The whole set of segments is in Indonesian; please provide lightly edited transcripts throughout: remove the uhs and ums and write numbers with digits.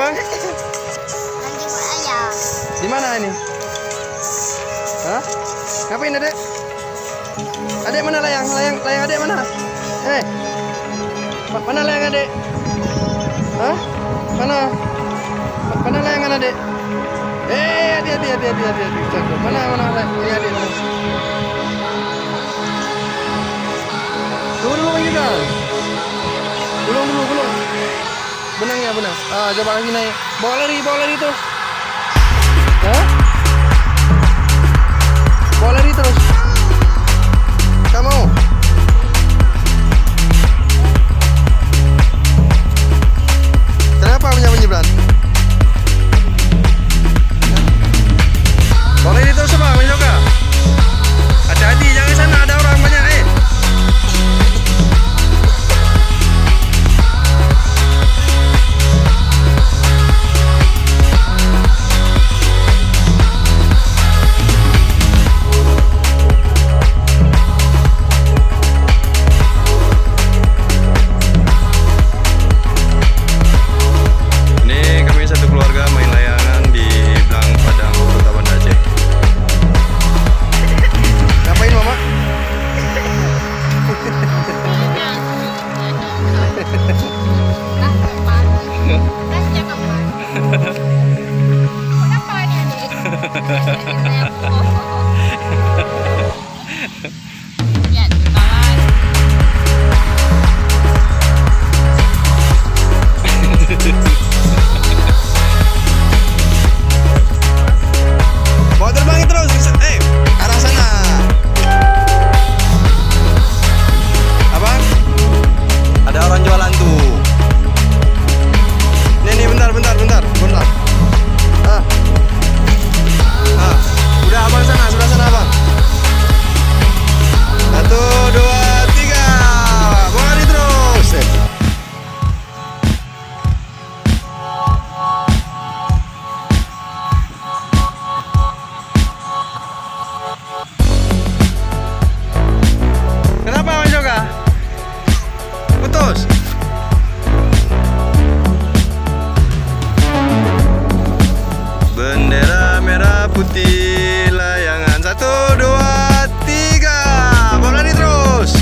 Bang? Lagi berayam. Di mana ini? Hah? Ngapain Adek? Adek mana layang? Layang Adek mana? Mana layang Adek? Hah? Mana layangan Adek? Hati. Mana layang Adek? Mana? Tunggu dulu Bang Gibran. Gulung. Benang ya, benang. Coba lagi naik. Bawa lari terus. Hah? Bawa lari terus. Kamu? Kenapa Bang Gibran? Bawa lari terus Bang Yoga. Hati-hati, jangan sana ada orang banyak Bawa terbangin terus, arah sana. Abang, ada orang jualan tuh. Ini bentar. Udah abang sana, sebelah sana abang. 1, 2, 3. Bawa lari terus. Kenapa Mas Yoga? Putus? Bendera merah putih layangan 1, 2, 3. Bawa lari terus.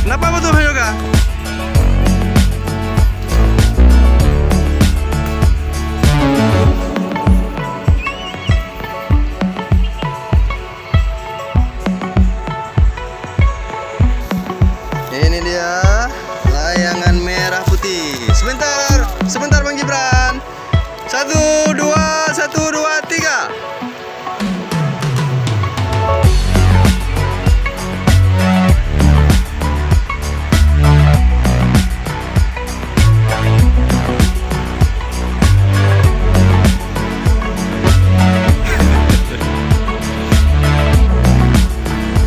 Kenapa betul Mas Yoga? Ini dia layangan merah putih. Sebentar Bang Gibran. 1, 2, 3.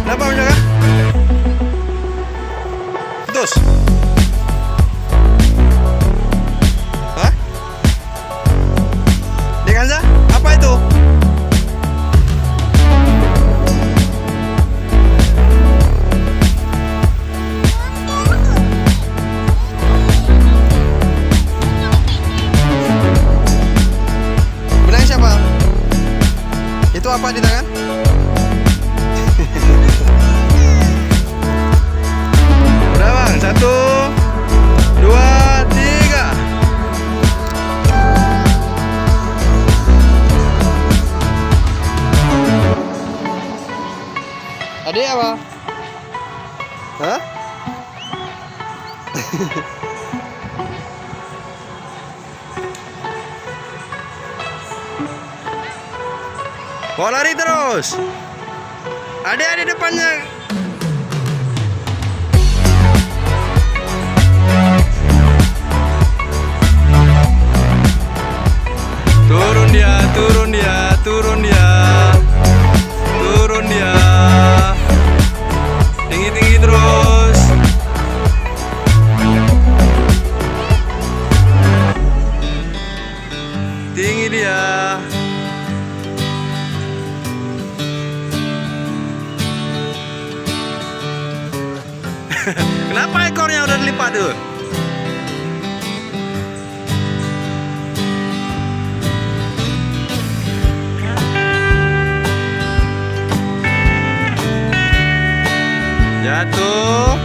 Kenapa Bang Yoga? Putus? Hah? Dekanza? Apa itu? Benang siapa? Itu apa di tangan? Udah Bang, 1, 2, 3. Adik apa? Hah? Bawa lari terus. Adik depannya. Turun dia. Tinggi terus. Tinggi dia. Kenapa ekornya udah dilipat tuh? Jatuh.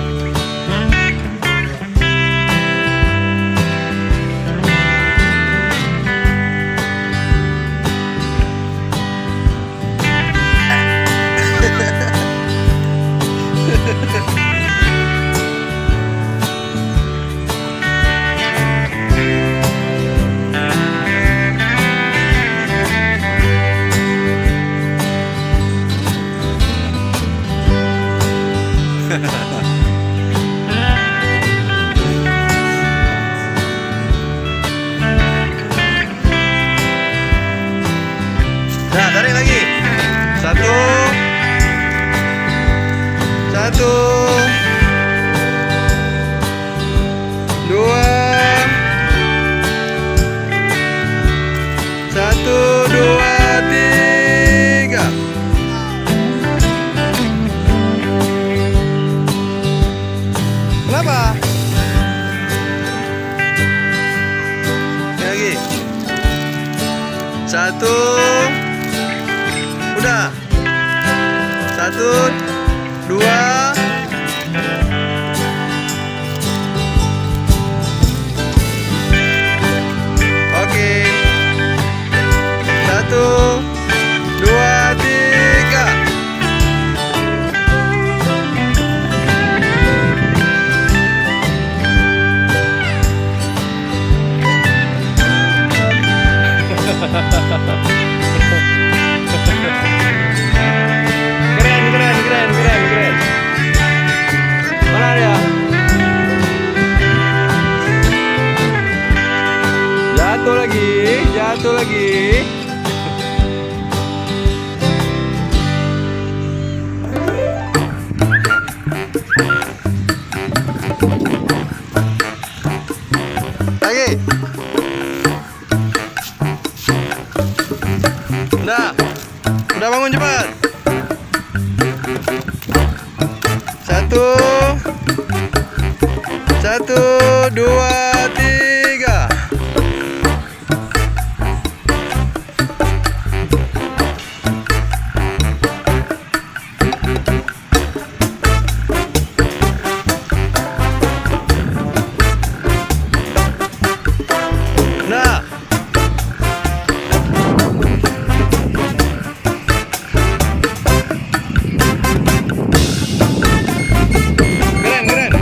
Nah, tarik lagi. Satu. Dua. Satu, dua, tiga. Kenapa? Lagi. Satu. Udah. Satu, dua. Oke. Satu, dua, tiga. Keren. Mana dia? Jatuh lagi. Lagi. Udah bangun cepat. Satu, dua, tiga. Nah. Keren.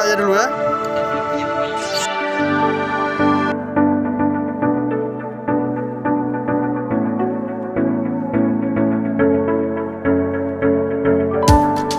aja dulu ya.